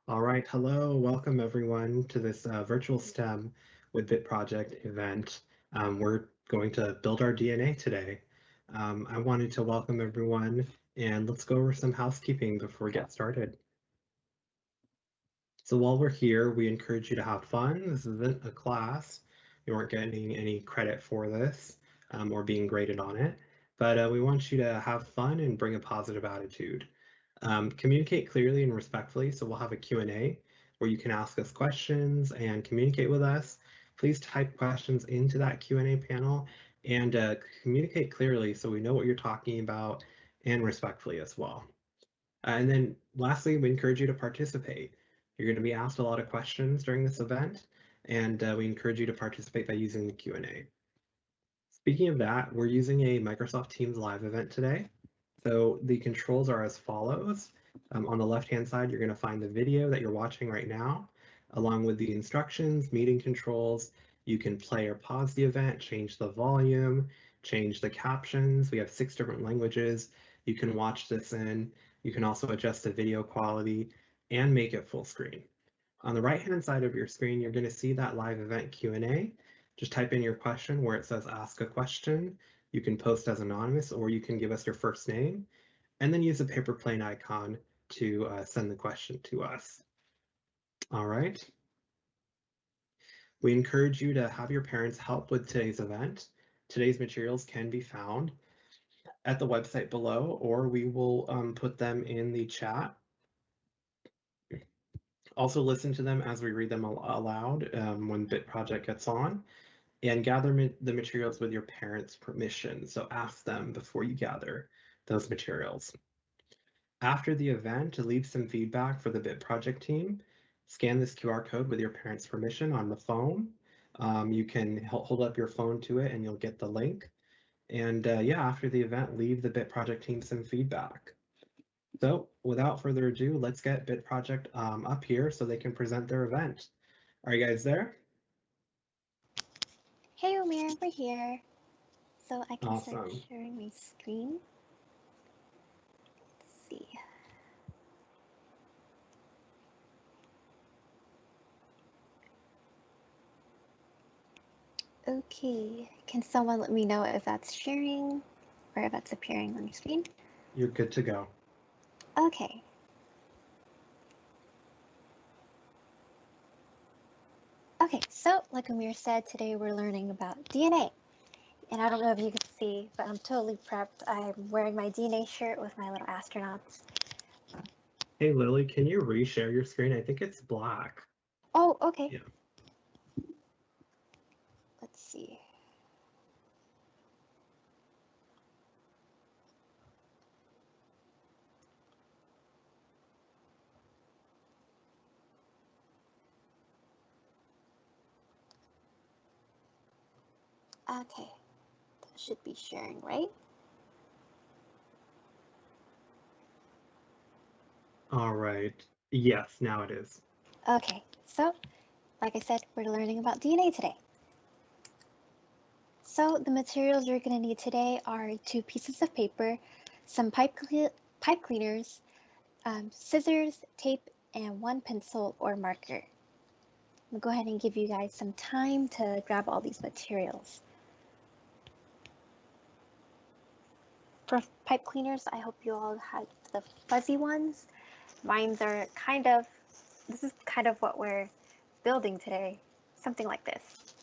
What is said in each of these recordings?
All right, hello, welcome everyone to this virtual STEM with BitProject event. We're going to build our DNA today. I wanted to welcome everyone and let's go over some housekeeping before we get started. So while we're here, we encourage you to have fun. This isn't a class. You aren't getting any credit for this or being graded on it, but we want you to have fun and bring a positive attitude. Communicate clearly and respectfully, so we'll have a Q&A where you can ask us questions and communicate with us. Please type questions into that Q&A panel and communicate clearly so we know what you're talking about and respectfully as well. And then lastly, we encourage you to participate. You're going to be asked a lot of questions during this event, and we encourage you to participate by using the Q&A. Speaking of that, we're using a Microsoft Teams live event today. So the controls are as follows. On the left-hand side, you're going to find the video that you're watching right now, along with the instructions, meeting controls. You can play or pause the event, change the volume, change the captions. We have 6 different languages you can watch this in. You can also adjust the video quality and make it full screen. On the right-hand side of your screen, you're going to see that live event Q&A. Just type in your question where it says ask a question. You can post as anonymous or you can give us your first name and then use the paper plane icon to send the question to us. All right. We encourage you to have your parents help with today's event. Today's materials can be found at the website below, or we will put them in the chat. Also listen to them as we read them aloud when BitProject gets on, and gather the materials with your parents' permission. So ask them before you gather those materials. After the event, to leave some feedback for the BitProject team, scan this QR code with your parents' permission on the phone. You can hold up your phone to it and you'll get the link. And yeah, after the event, leave the BitProject team some feedback. So without further ado, let's get BitProject up here so they can present their event. Are you guys there? Hey Omir, we're here. So I can Awesome. start sharing my screen. Let's see. Okay, can someone let me know if that's sharing or if that's appearing on your screen? You're good to go. Okay. Okay, so like Omir said, today we're learning about DNA. And I don't know if you can see, but I'm totally prepped. I'm wearing my DNA shirt with my little astronauts. Hey, Lily, can you reshare your screen? I think it's black. Oh, okay. Yeah. Let's see. Okay, that should be sharing, right? All right. Yes, now it is. Okay, so like I said, we're learning about DNA today. So the materials you're going to need today are 2 pieces of paper, some pipe cleaners, scissors, tape, and 1 pencil or marker. I'm going to go ahead and give you guys some time to grab all these materials. For pipe cleaners, I hope you all had the fuzzy ones. Mine's are this is kind of what we're building today, something like this.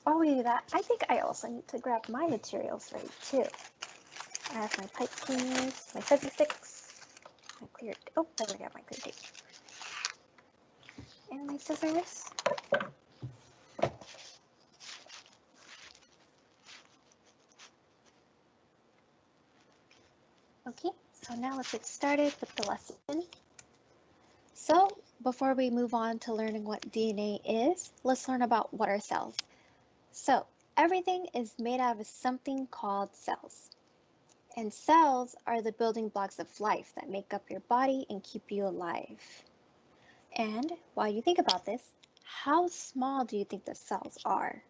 While we do that, I think I also need to grab my materials ready too. I have my pipe cleaners, my fuzzy sticks, my clear, oh, I already have my clear tape, and my scissors. Okay, so now let's get started with the lesson. So before we move on to learning what DNA is, let's learn about what are cells. So everything is made out of something called cells. And cells are the building blocks of life that make up your body and keep you alive. And while you think about this, how small do you think the cells are?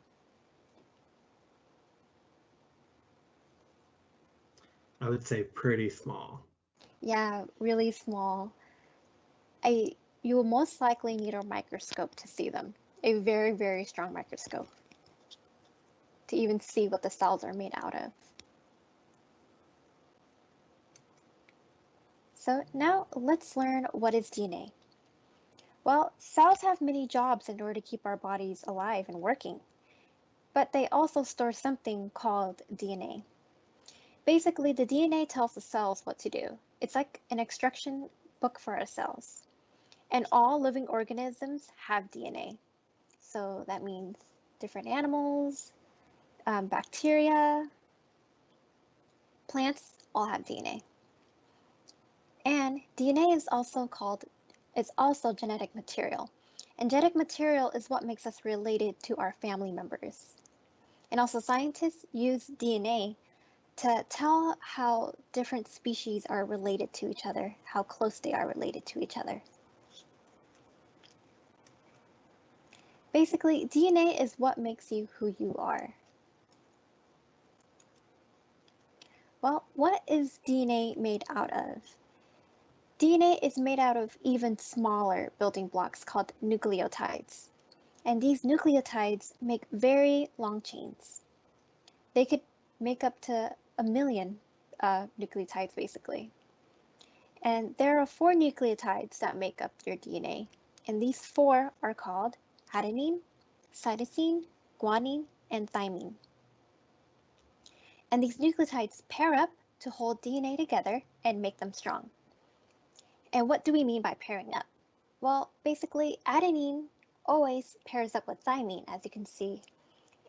I would say pretty small. Yeah, really small. I You will most likely need a microscope to see them. A very, very strong microscope to even see what the cells are made out of. So now let's learn what is DNA. Well, cells have many jobs in order to keep our bodies alive and working, but they also store something called DNA. Basically, the DNA tells the cells what to do. It's like an instruction book for our cells. And all living organisms have DNA. So that means different animals, bacteria, plants all have DNA. And DNA is also genetic material. And genetic material is what makes us related to our family members. And also scientists use DNA to tell how different species are related to each other, how close they are related to each other. Basically, DNA is what makes you who you are. Well, what is DNA made out of? DNA is made out of even smaller building blocks called nucleotides. And these nucleotides make very long chains. They could make up to a million nucleotides, basically. And there are 4 nucleotides that make up your DNA. And these 4 are called adenine, cytosine, guanine, and thymine. And these nucleotides pair up to hold DNA together and make them strong. And what do we mean by pairing up? Well, basically, adenine always pairs up with thymine, as you can see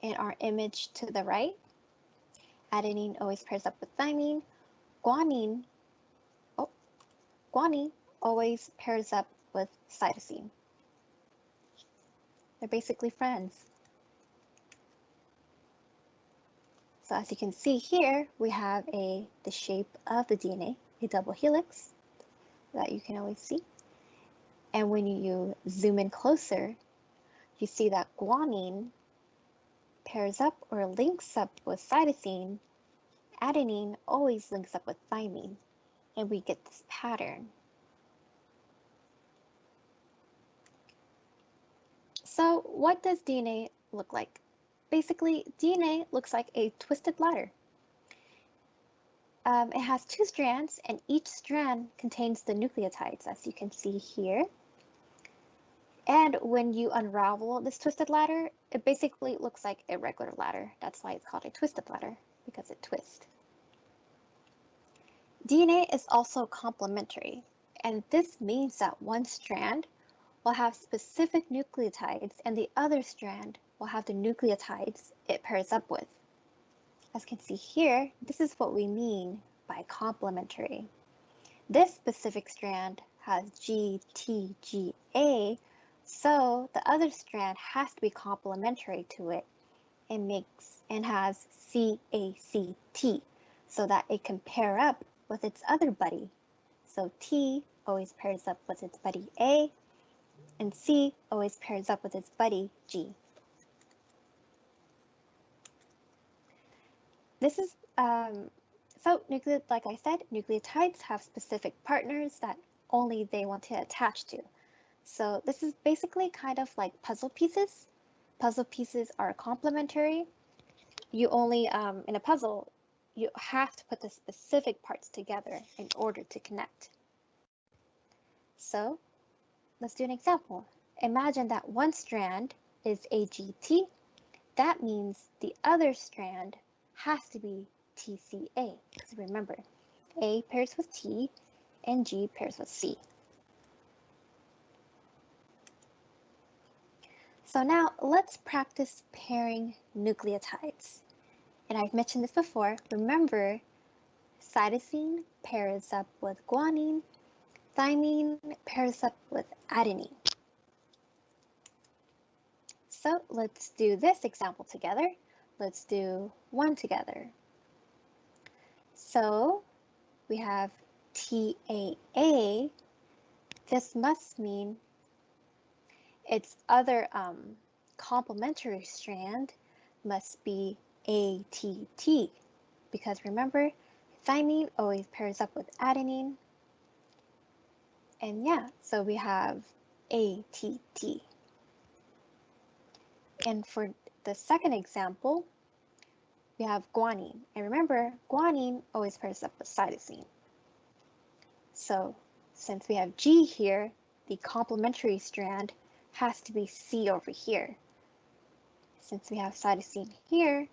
in our image to the right. Adenine always pairs up with thymine. Guanine, guanine always pairs up with cytosine. They're basically friends. So as you can see here, we have the shape of the DNA, a double helix that you can always see. And when you zoom in closer, you see that guanine pairs up or links up with cytosine. Adenine always links up with thymine, and we get this pattern. So what does DNA look like? Basically, DNA looks like a twisted ladder. It has 2 strands, and each strand contains the nucleotides, as you can see here. And when you unravel this twisted ladder, it basically looks like a regular ladder. That's why it's called a twisted ladder, because it twists. DNA is also complementary, and this means that one strand will have specific nucleotides and the other strand will have the nucleotides it pairs up with. As you can see here, this is what we mean by complementary. This specific strand has GTGA, so the other strand has to be complementary to it and has CACT, so that it can pair up with its other buddy. So T always pairs up with its buddy A, and C always pairs up with its buddy G. This is like I said, nucleotides have specific partners that only they want to attach to. So this is basically kind of like puzzle pieces. Puzzle pieces are complementary. You only, in a puzzle, you have to put the specific parts together in order to connect. So let's do an example. Imagine that one strand is AGT. That means the other strand has to be TCA, because remember, A pairs with T and G pairs with C. So now let's practice pairing nucleotides. And I've mentioned this before. Remember, cytosine pairs up with guanine, thymine pairs up with adenine. So let's do this example together. Let's do one together. So we have TAA. This must mean its other complementary strand must be ATT, because remember, thymine always pairs up with adenine. And yeah, so we have ATT. And for the second example, we have guanine. And remember, guanine always pairs up with cytosine. So since we have G here, the complementary strand has to be C over here. Since we have cytosine here,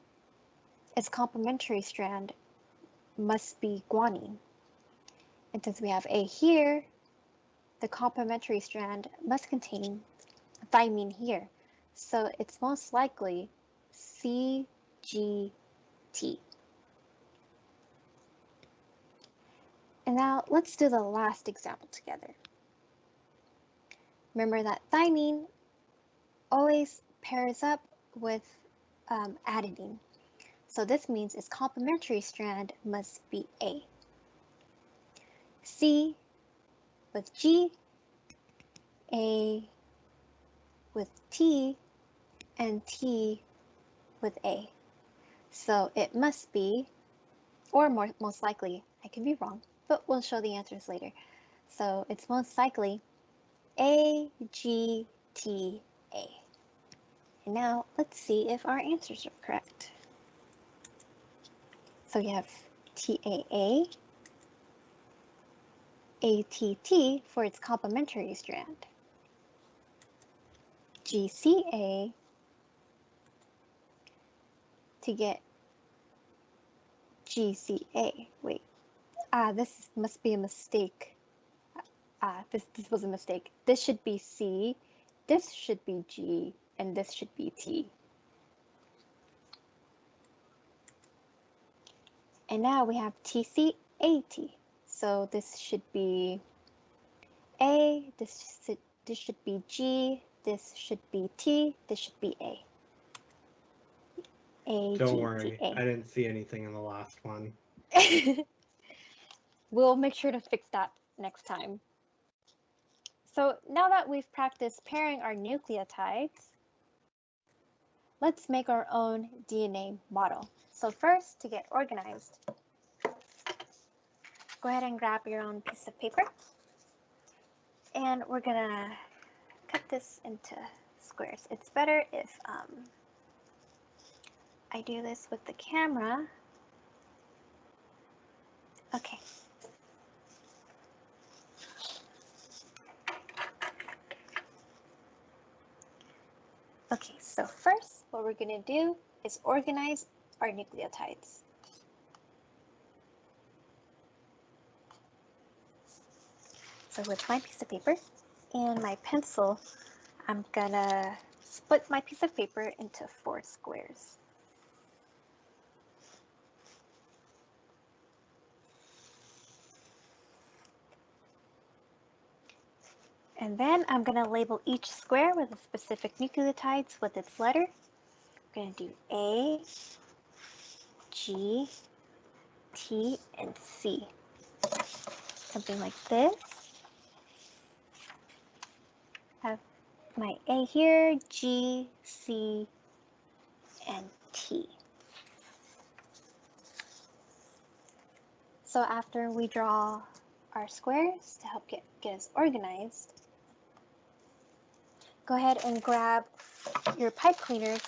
its complementary strand must be guanine. And since we have A here, the complementary strand must contain thymine here. So it's most likely CGT. And now let's do the last example together. Remember that thymine always pairs up with adenine. So this means its complementary strand must be A. C with G, A with T, and T with A. So it must be, or most likely, I can be wrong, but we'll show the answers later. So it's most likely A, G, T, A. And now let's see if our answers are correct. So we have TAA, ATT for its complementary strand, GCA to get GCA. Wait, this must be a mistake. This was a mistake. This should be C, this should be G, and this should be T. And now we have TCAT. So this should be A, this should be G, this should be T, this should be A. Don't worry, I didn't see anything in the last one. We'll make sure to fix that next time. So now that we've practiced pairing our nucleotides, let's make our own DNA model. So first, to get organized, go ahead and grab your own piece of paper. And we're gonna cut this into squares. It's better if I do this with the camera. Okay. Okay, so first what we're gonna do is organize our nucleotides. So with my piece of paper and my pencil, I'm gonna split my piece of paper into 4 squares. And then I'm gonna label each square with a specific nucleotides with its letter. I'm gonna do A, G, T, and C. Something like this. Have my A here, G, C, and T. So after we draw our squares to help get us organized, go ahead and grab your pipe cleaners.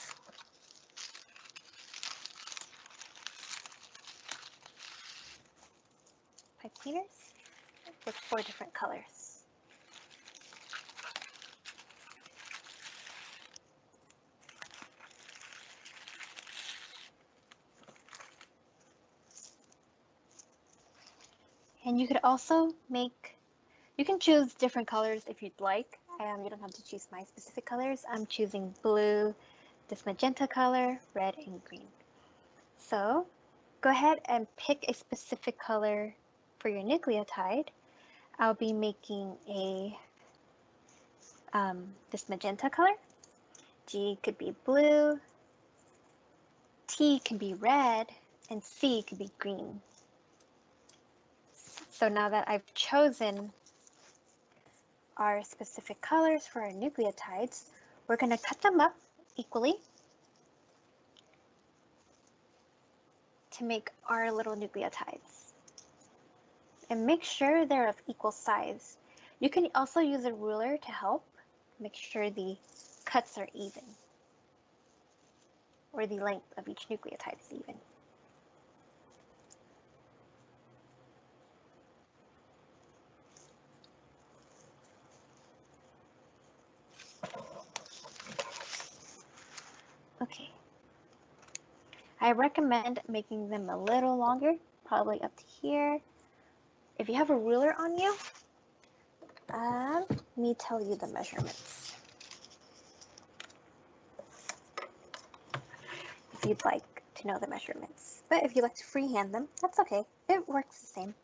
Pipe cleaners with 4 different colors. And you could also you can choose different colors if you'd like. You don't have to choose my specific colors. I'm choosing blue, this magenta color, red, and green. So go ahead and pick a specific color for your nucleotide. I'll be making this magenta color. G could be blue, T could be red, and C could be green. So now that I've chosen our specific colors for our nucleotides, we're going to cut them up equally to make our little nucleotides. and make sure they're of equal size. You can also use a ruler to help make sure the cuts are even, or the length of each nucleotide is even. Okay. I recommend making them a little longer, probably up to here. If you have a ruler on you, let me tell you the measurements. If you'd like to know the measurements. But if you like to freehand them, that's okay. It works the same.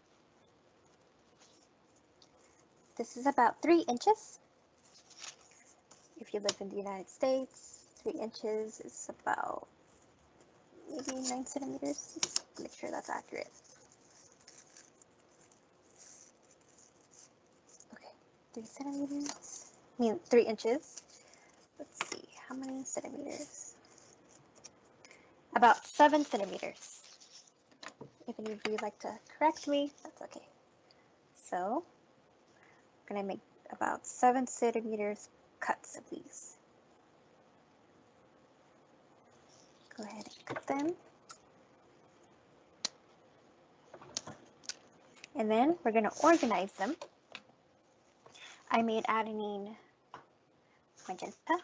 This is about 3 inches. If you live in the United States, 3 inches is about maybe 9 centimeters. Let's make sure that's accurate. Okay, 3 centimeters. I mean, 3 inches. Let's see, how many centimeters? About 7 centimeters. If any of you would like to correct me, that's okay. So, I'm going to make about 7 centimeters cuts of these. Go ahead and cut them. And then we're going to organize them. I made adenine magenta.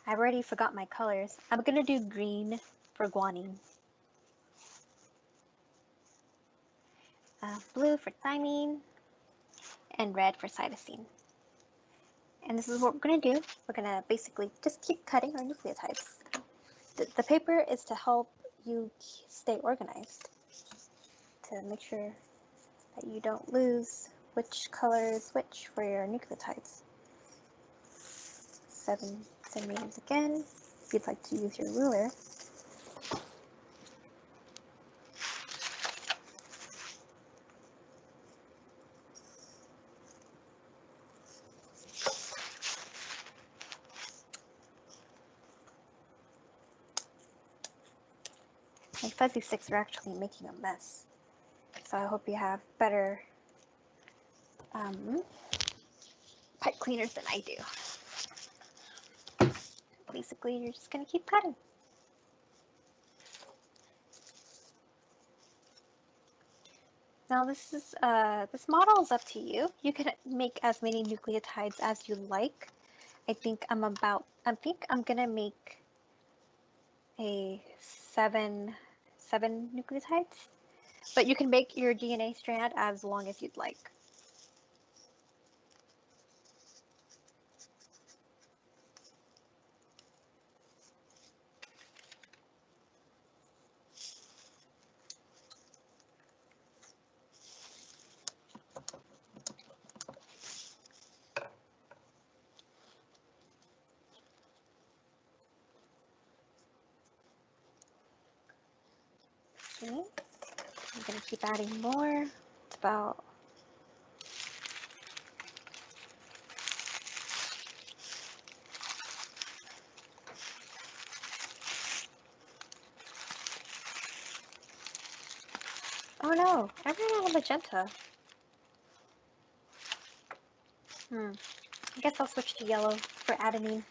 I already forgot my colors. I'm going to do green for guanine, blue for thymine, and red for cytosine. And this is what we're going to do. We're going to basically just keep cutting our nucleotides. The paper is to help you stay organized, to make sure that you don't lose which color is which for your nucleotides. 7 centimeters again, if you'd like to use your ruler. My fuzzy sticks are actually making a mess, so I hope you have better pipe cleaners than I do. Basically, you're just going to keep cutting. Now this model is up to you. You can make as many nucleotides as you like. I think I'm gonna make a seven nucleotides, but you can make your DNA strand as long as you'd like. Okay, I'm gonna keep adding more. It's about oh no, I ran out of magenta. I guess I'll switch to yellow for adenine.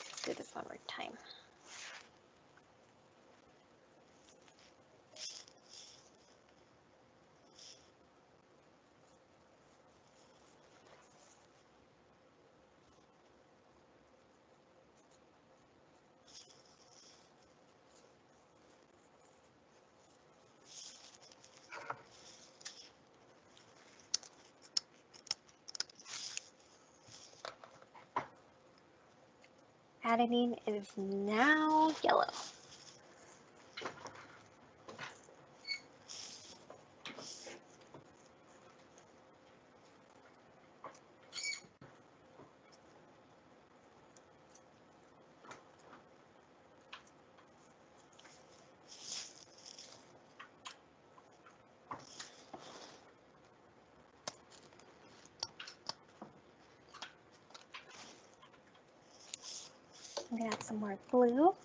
Let's do this one more time. Adenine is now yellow. I'm gonna add some more blue.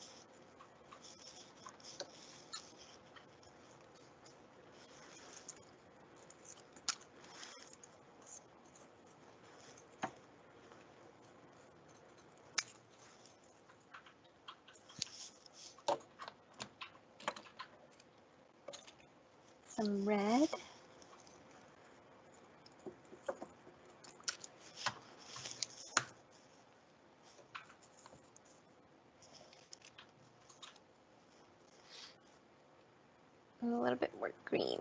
some red. And a little bit more green.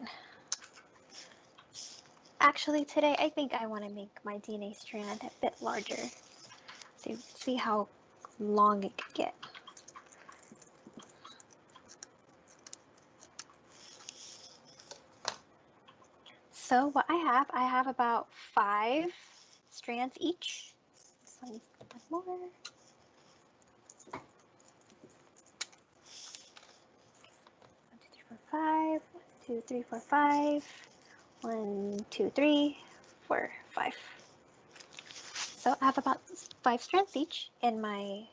Actually, today I think I want to make my DNA strand a bit larger. So see how long it could get. So what I have about 5 strands each. This one's one more. 1, 2, 3, 4, 5. 1, 2, 3, 4, 5. So I have about 5 strands each in my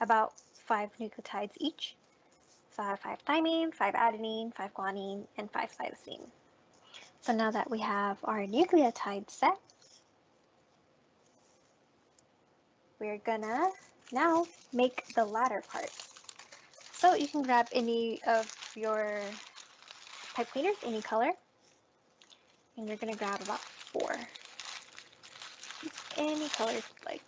about 5 nucleotides each. So I have 5 thymine, 5 adenine, 5 guanine, and 5 cytosine. So now that we have our nucleotide set, we're gonna now make the ladder part. So you can grab any of your pipe cleaners, any color, and you're gonna grab about 4. Any color you like.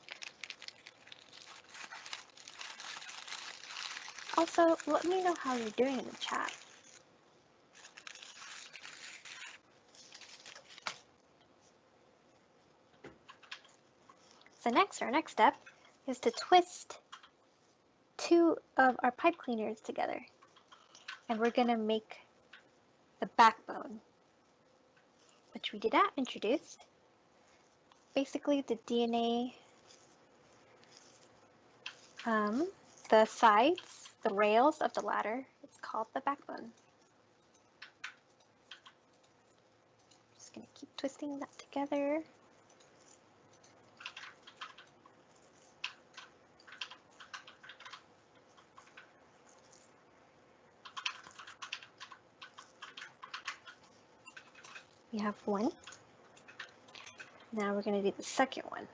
Also, let me know how you're doing in the chat. So next, our next step is to twist 2 of our pipe cleaners together. And we're gonna make the backbone, which we did not introduce. Basically, the DNA, the sides, the rails of the ladder, it's called the backbone. Just gonna keep twisting that together. We have 1. Now we're gonna do the second one.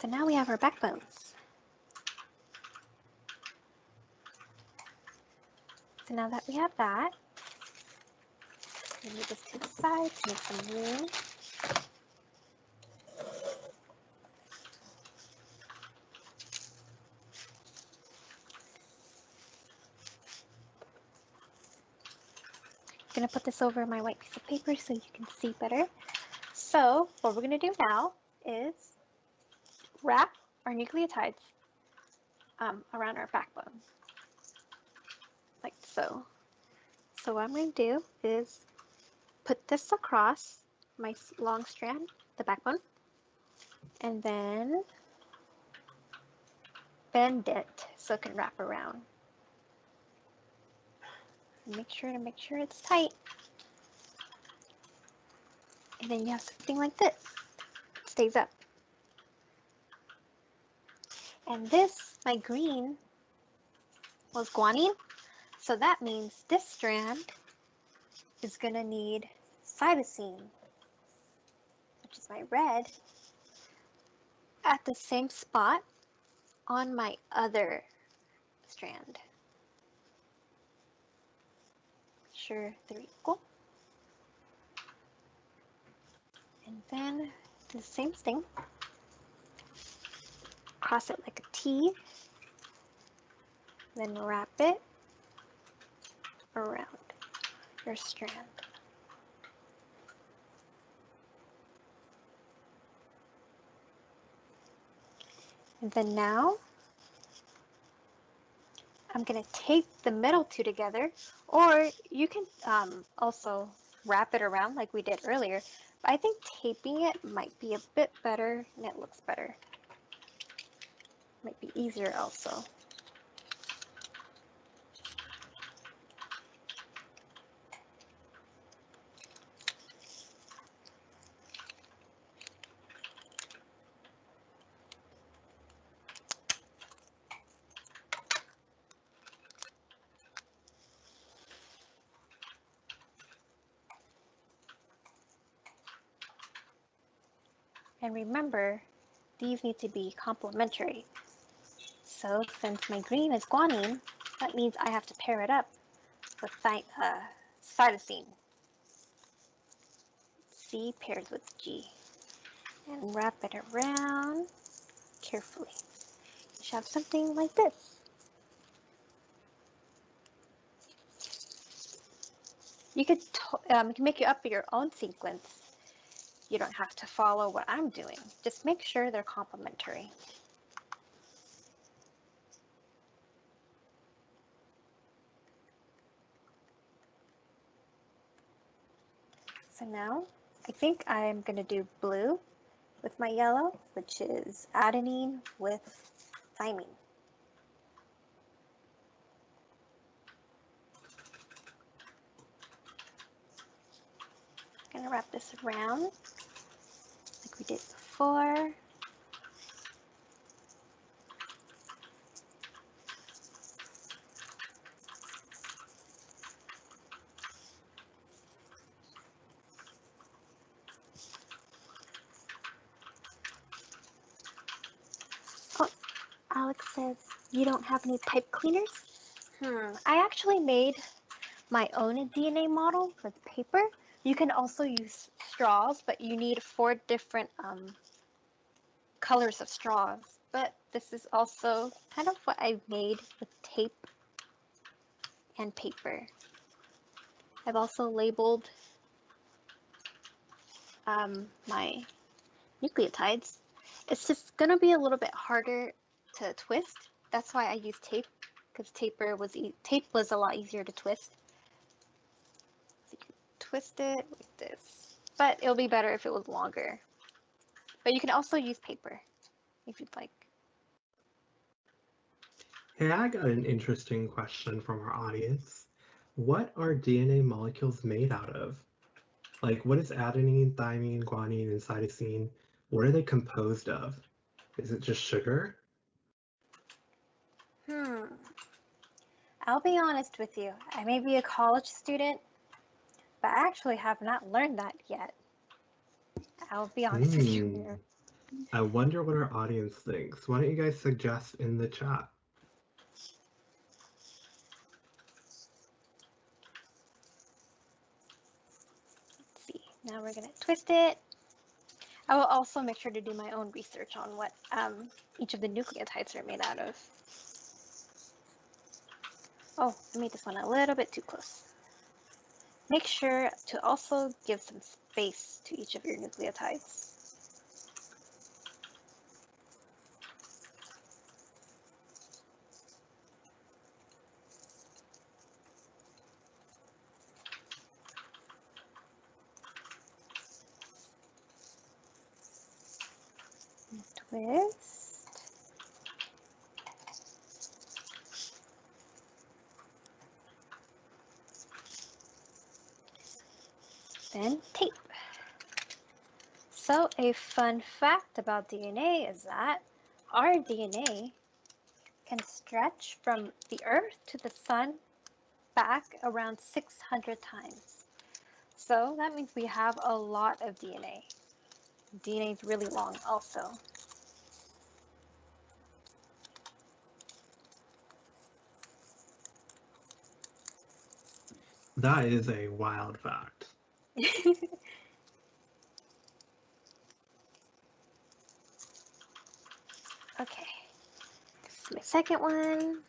So now we have our backbones. So now that we have that, I'm gonna move this to the side to make some room. I'm gonna put this over my white piece of paper so you can see better. So what we're gonna do now is wrap our nucleotides around our backbone, like so. So what I'm going to do is put this across my long strand, the backbone, and then bend it so it can wrap around. And make sure it's tight. And then you have something like this. It stays up. And this, my green, was guanine. So that means this strand is going to need cytosine, which is my red, at the same spot on my other strand. Make sure they're equal. And then do the same thing. Cross it like a T, then wrap it around your strand. And then now I'm going to tape the middle 2 together, or you can also wrap it around like we did earlier. But I think taping it might be a bit better and it looks better. Might be easier also. And remember, these need to be complementary. So since my green is guanine, that means I have to pair it up with cytosine. C pairs with G. And wrap it around carefully. You should have something like this. You can make up your own sequence. You don't have to follow what I'm doing. Just make sure they're complementary. So now I think I'm going to do blue with my yellow, which is adenine with thymine. I'm going to wrap this around like we did before. Oh, Alex says you don't have any pipe cleaners? I actually made my own DNA model with paper. You can also use straws, but you need 4 different colors of straws. But this is also kind of what I made with tape and paper. I've also labeled my nucleotides. It's just gonna be a little bit harder to twist. That's why I use tape, because tape was a lot easier to twist. So you can twist it like this, but it'll be better if it was longer. But you can also use paper if you'd like. Hey, I got an interesting question from our audience. What are DNA molecules made out of? Like, what is adenine, thymine, guanine, and cytosine? What are they composed of? Is it just sugar? I'll be honest with you. I may be a college student, but I actually have not learned that yet. I'll be honest with you here. I wonder what our audience thinks. Why don't you guys suggest in the chat? Let's see. Now we're gonna twist it. I will also make sure to do my own research on what each of the nucleotides are made out of. Oh, I made this one a little bit too close. Make sure to also give some space to each of your nucleotides. Twist. Then tape. So a fun fact about DNA is that our DNA can stretch from the Earth to the Sun back around 600 times. So that means we have a lot of DNA. DNA is really long also. That is a wild fact. Okay, this is my second one.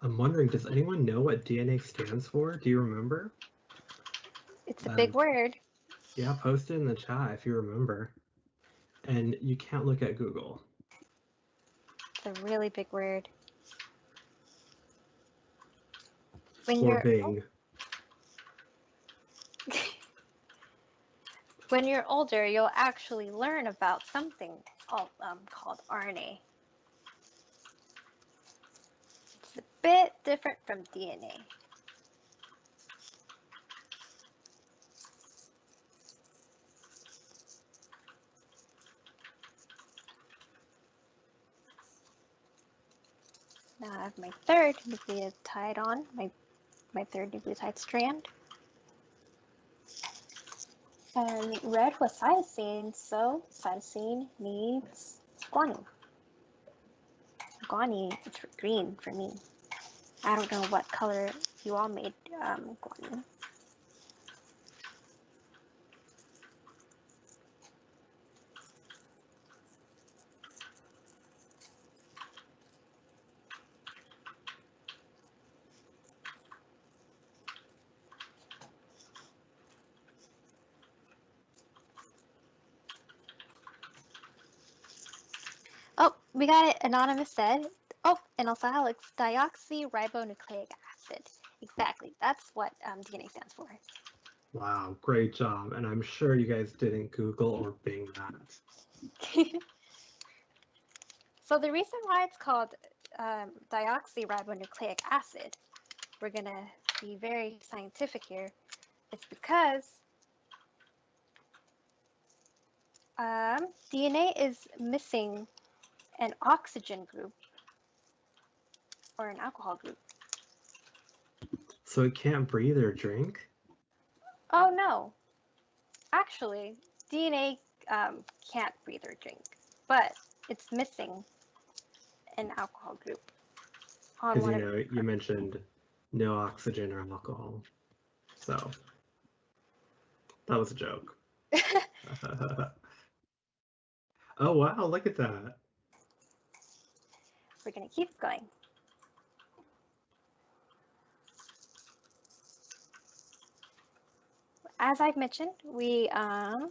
I'm wondering, does anyone know what DNA stands for? Do you remember? It's a big word. Yeah, post it in the chat if you remember. And you can't look at Google. It's a really big word. Or Bing. When you're older, you'll actually learn about something called RNA. It's a bit different from DNA. Now I have my third nucleotide on, my third nucleotide strand. And red was cytosine, so cytosine needs guanine. Guanine is green for me. I don't know what color you all made guanine. Oh, we got it. Anonymous said. Oh, and also Alex, deoxyribonucleic acid. Exactly. That's what DNA stands for. Wow, great job. And I'm sure you guys didn't Google or Bing that. So the reason why it's called deoxyribonucleic acid, we're going to be very scientific here, it's because DNA is missing an oxygen group or an alcohol group. So it can't breathe or drink? Oh no, actually, DNA can't breathe or drink, but it's missing an alcohol group on Because one you of know, you mentioned no oxygen or alcohol. So that was a joke. Oh wow, look at that. We're going to keep going. As I've mentioned, we had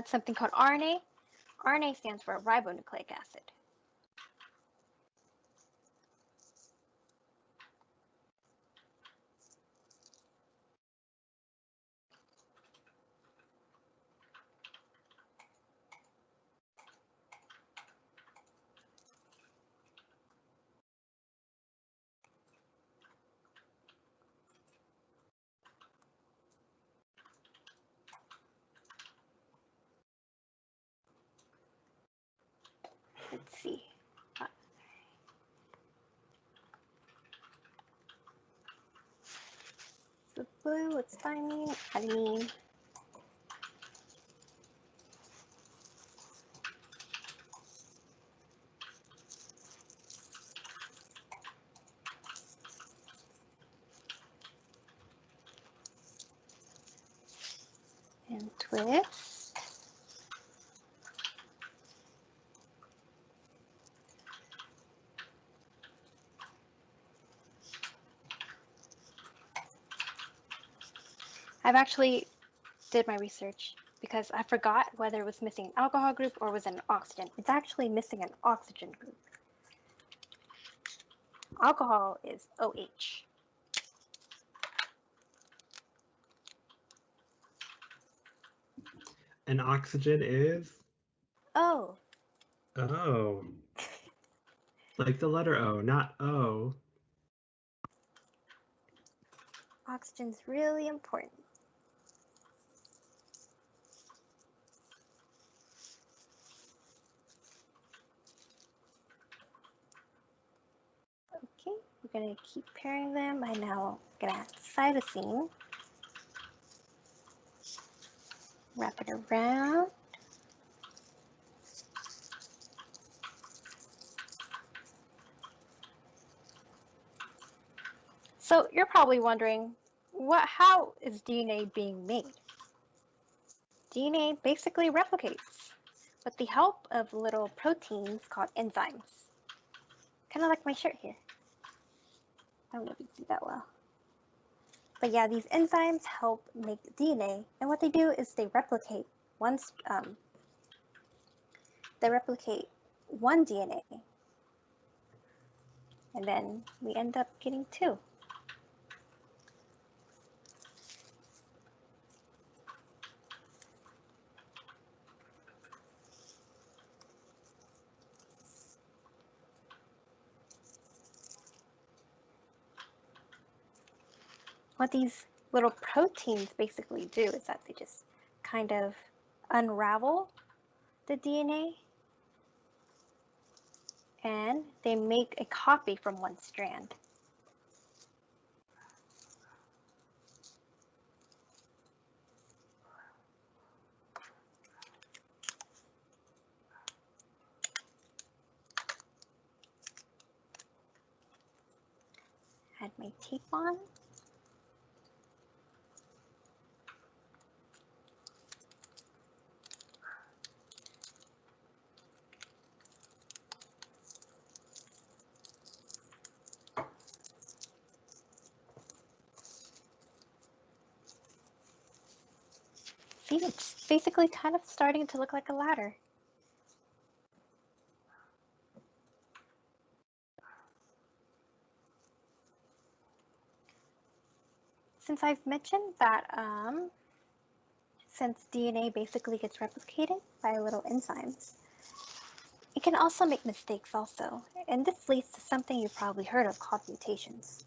something called RNA. RNA stands for ribonucleic acid. Let's see. The blue, what's thymine, adenine. And twist. I've actually did my research because I forgot whether it was missing an alcohol group or was an oxygen. It's actually missing an oxygen group. Alcohol is OH. And oxygen is? Oh, Oh. Like the letter O, not O. oxygen's really important. Okay, we're gonna keep pairing them. I now gonna add cytosine. Wrap it around. So you're probably wondering, how is DNA being made? DNA basically replicates with the help of little proteins called enzymes. Kind of like my shirt here. I don't know if you can see that well. But yeah, these enzymes help make DNA, and what they do is they replicate one DNA, and then we end up getting two. What these little proteins basically do is that they just kind of unravel the DNA and they make a copy from one strand. Add my tape on. See, it's basically kind of starting to look like a ladder. Since I've mentioned that since DNA basically gets replicated by little enzymes, it can also make mistakes also, and this leads to something you've probably heard of called mutations.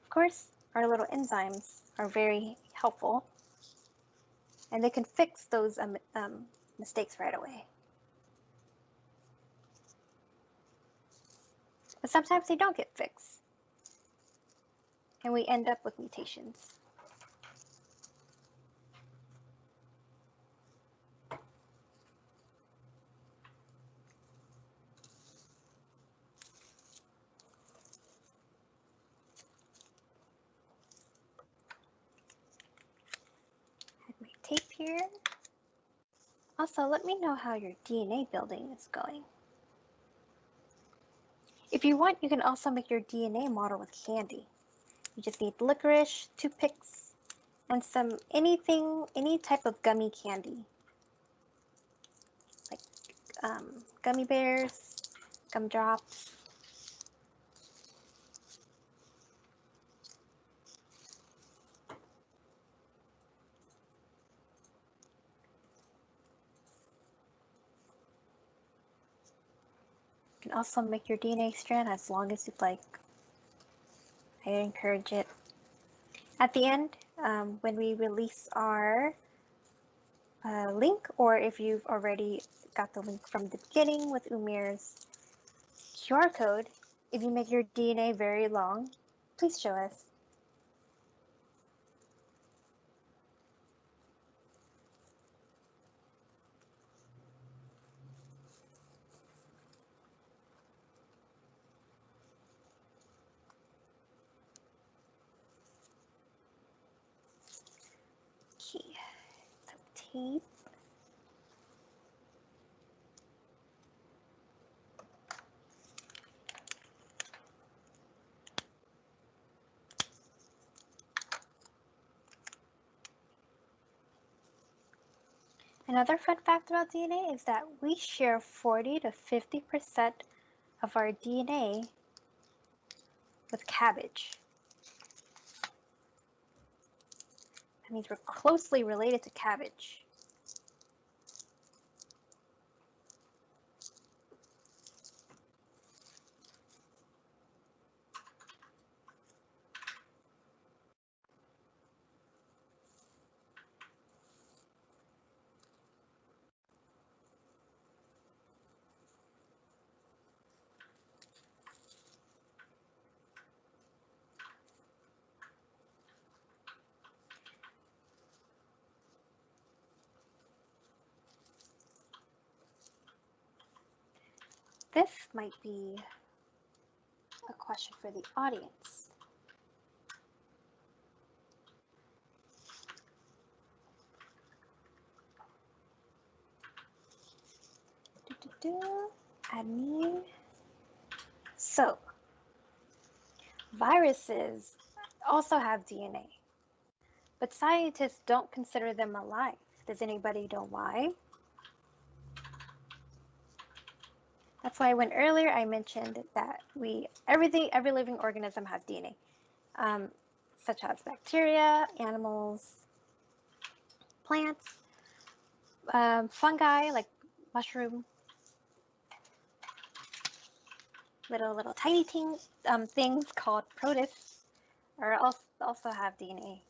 Of course, our little enzymes are very helpful, and they can fix those mistakes right away. But sometimes they don't get fixed, and we end up with mutations. Add my tape here. Also, let me know how your DNA building is going. If you want, you can also make your DNA model with candy. You just need licorice, toothpicks, and any type of gummy candy, like gummy bears, gumdrops. You can also make your DNA strand as long as you'd like. I encourage it. At the end, when we release our link, or if you've already got the link from the beginning with Umir's QR code, if you make your DNA very long, please show us. Okay, some tape. Another fun fact about DNA is that we share 40 to 50% of our DNA with cabbage. That means we're closely related to cabbage. This might be a question for the audience. Add new. So, viruses also have DNA, but scientists don't consider them alive. Does anybody know why? That's why when earlier I mentioned that every living organism has DNA, such as bacteria, animals, plants, fungi like mushroom, little tiny things called protists also have DNA.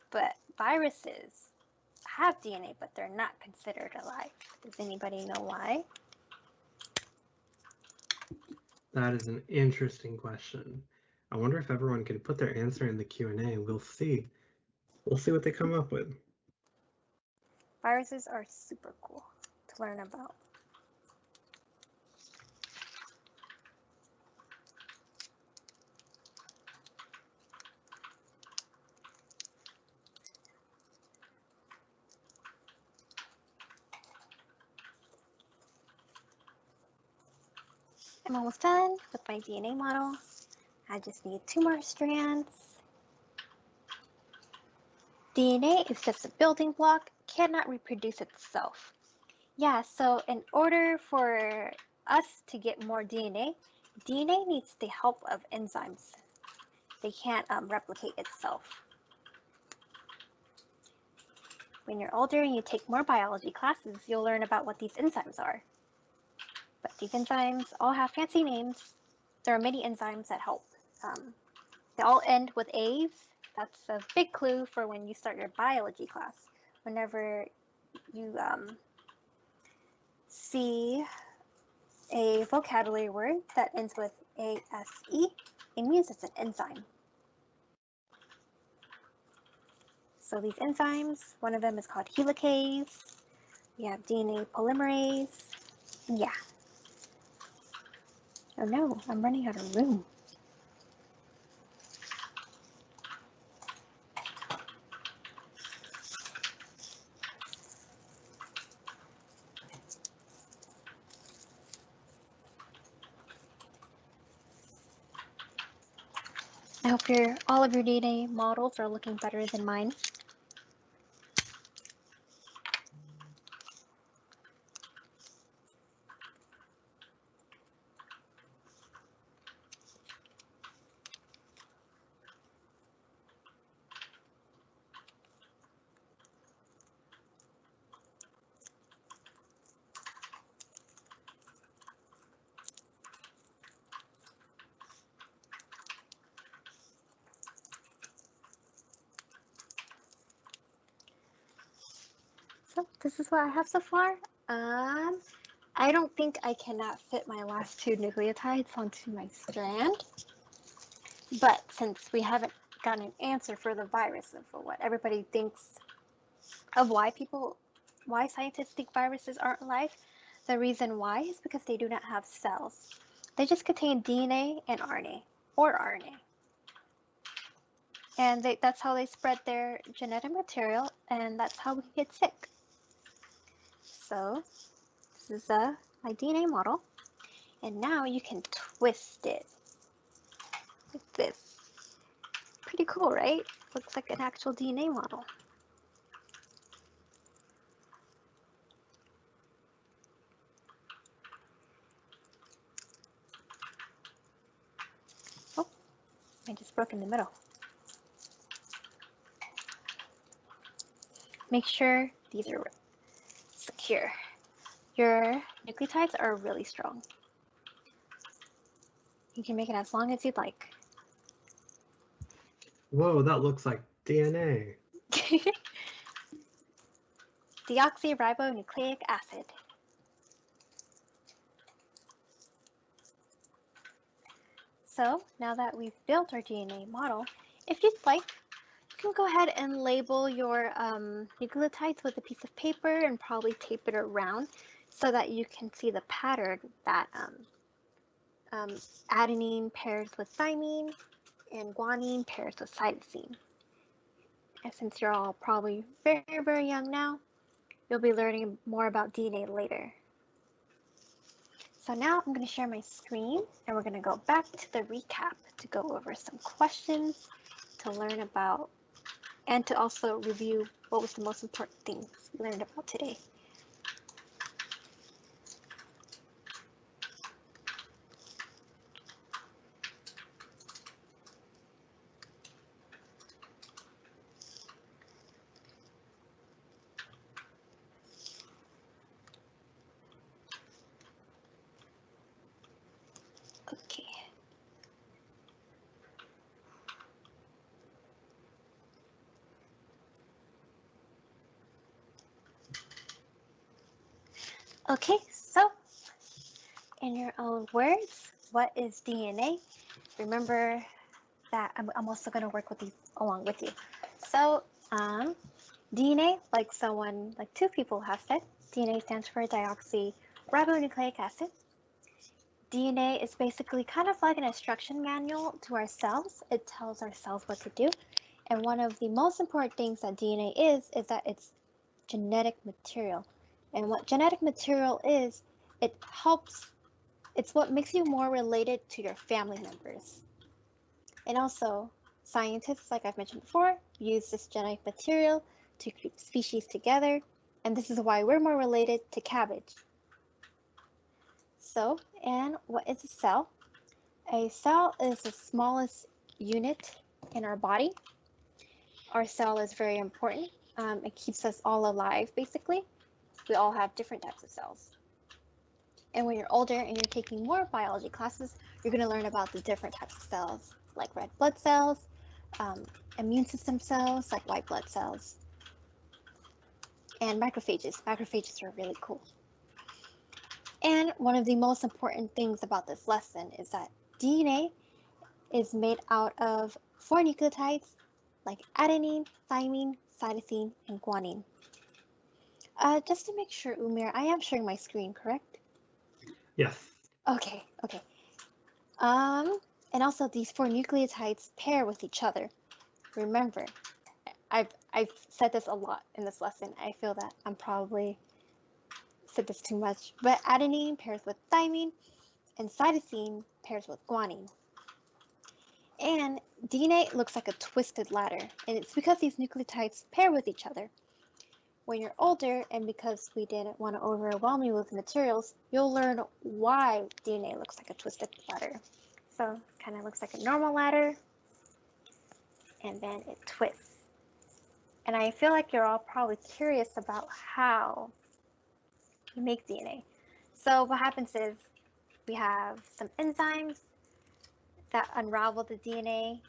But viruses have DNA, but they're not considered alive. Does anybody know why? That is an interesting question. I wonder if everyone can put their answer in the Q&A. We'll see. We'll see what they come up with. Viruses are super cool to learn about. I'm almost done with my DNA model. I just need 2 more strands. DNA is just a building block, cannot reproduce itself. Yeah, so in order for us to get more DNA, DNA needs the help of enzymes. They can't replicate itself. When you're older and you take more biology classes, you'll learn about what these enzymes are. But these enzymes all have fancy names. There are many enzymes that help. They all end with A's. That's a big clue for when you start your biology class. Whenever you see a vocabulary word that ends with ASE, it means it's an enzyme. So these enzymes, one of them is called helicase. We have DNA polymerase. Yeah. Oh no, I'm running out of room. I hope all of your DNA models are looking better than mine. So this is what I have so far. I don't think I cannot fit my last 2 nucleotides onto my strand, but since we haven't gotten an answer for the virus and for what everybody thinks of why scientists think viruses aren't alive, the reason why is because they do not have cells. They just contain DNA and RNA, or RNA. And that's how they spread their genetic material, and that's how we get sick. So this is my DNA model, and now you can twist it like this. Pretty cool, right? Looks like an actual DNA model. Oh, I just broke in the middle. Make sure these are secure. Your nucleotides are really strong. You can make it as long as you'd like. Whoa, that looks like DNA. Deoxyribonucleic acid. So now that we've built our DNA model, if you'd like, you can go ahead and label your nucleotides with a piece of paper and probably tape it around so that you can see the pattern that adenine pairs with thymine and guanine pairs with cytosine. And since you're all probably very, very young now, you'll be learning more about DNA later. So now I'm going to share my screen and we're going to go back to the recap to go over some questions to learn about and to also review what was the most important things we learned about today. Okay. Okay, so in your own words, what is DNA? Remember that I'm also going to work with these along with you. So DNA, like 2 people have said, DNA stands for deoxyribonucleic acid. DNA is basically kind of like an instruction manual to our cells. It tells our cells what to do. And one of the most important things that DNA is that it's genetic material. And what genetic material is, it helps It's what makes you more related to your family members. And also, scientists, like I've mentioned before, use this genetic material to keep species together, and this is why we're more related to cabbage. So, and what is a cell? A cell is the smallest unit in our body. Our cell is very important. It keeps us all alive, basically. We all have different types of cells. And when you're older and you're taking more biology classes, you're going to learn about the different types of cells, like red blood cells, um, immune system cells, like white blood cells, and macrophages. Macrophages are really cool. And one of the most important things about this lesson is that DNA is made out of 4 nucleotides like adenine, thymine, cytosine, and guanine. Just to make sure, Umir, I am sharing my screen, correct? Yes. Okay. Um, and also these 4 nucleotides pair with each other. Remember, I've said this a lot in this lesson. I feel that I'm probably said this too much, but adenine pairs with thymine and cytosine pairs with guanine. And DNA looks like a twisted ladder, and it's because these nucleotides pair with each other. When you're older, and because we didn't want to overwhelm you with materials, you'll learn why DNA looks like a twisted ladder. So it kind of looks like a normal ladder, and then it twists. And I feel like you're all probably curious about how you make DNA. So what happens is we have some enzymes that unravel the DNA,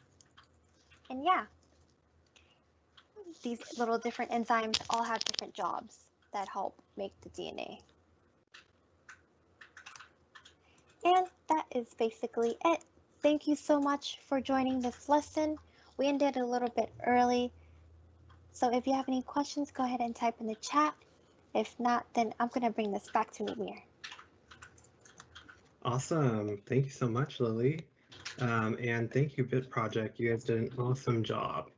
and yeah, these little different enzymes all have different jobs that help make the DNA. And that is basically it. Thank you so much for joining this lesson. We ended a little bit early, so if you have any questions, go ahead and type in the chat. If not, then I'm going to bring this back to Amir. Awesome. Thank you so much, Lily. And thank you, BitProject. You guys did an awesome job.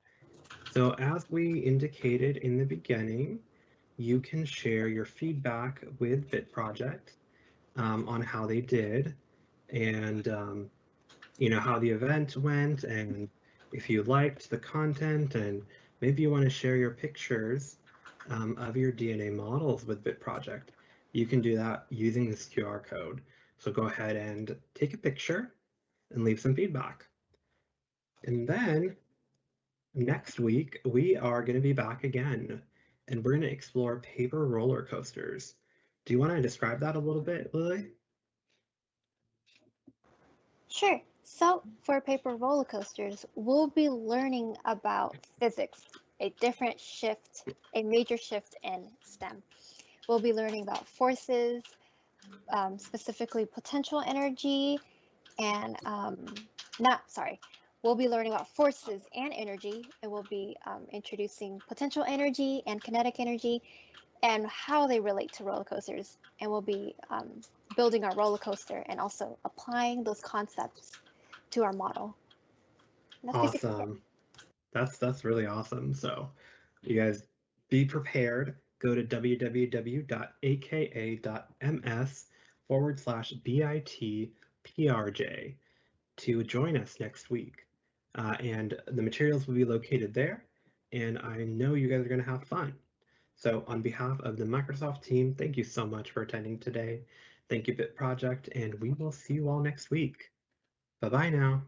So as we indicated in the beginning, you can share your feedback with BitProject on how they did and how the event went, and if you liked the content, and maybe you want to share your pictures of your DNA models with BitProject. You can do that using this QR code. So go ahead and take a picture and leave some feedback. And then next week, we are going to be back again, and we're going to explore paper roller coasters. Do you want to describe that a little bit, Lily? Sure. So for paper roller coasters, we'll be learning about physics, a different shift, a major shift in STEM. We'll be learning about forces, specifically potential energy, and we'll be learning about forces and energy, and we'll be introducing potential energy and kinetic energy and how they relate to roller coasters. And we'll be building our roller coaster and also applying those concepts to our model. And that's basically it. Awesome. That's really awesome. So you guys be prepared. Go to www.aka.ms/BITPRJ to join us next week. And the materials will be located there. And I know you guys are going to have fun. So on behalf of the Microsoft team, thank you so much for attending today. Thank you, BitProject, and we will see you all next week. Bye-bye now.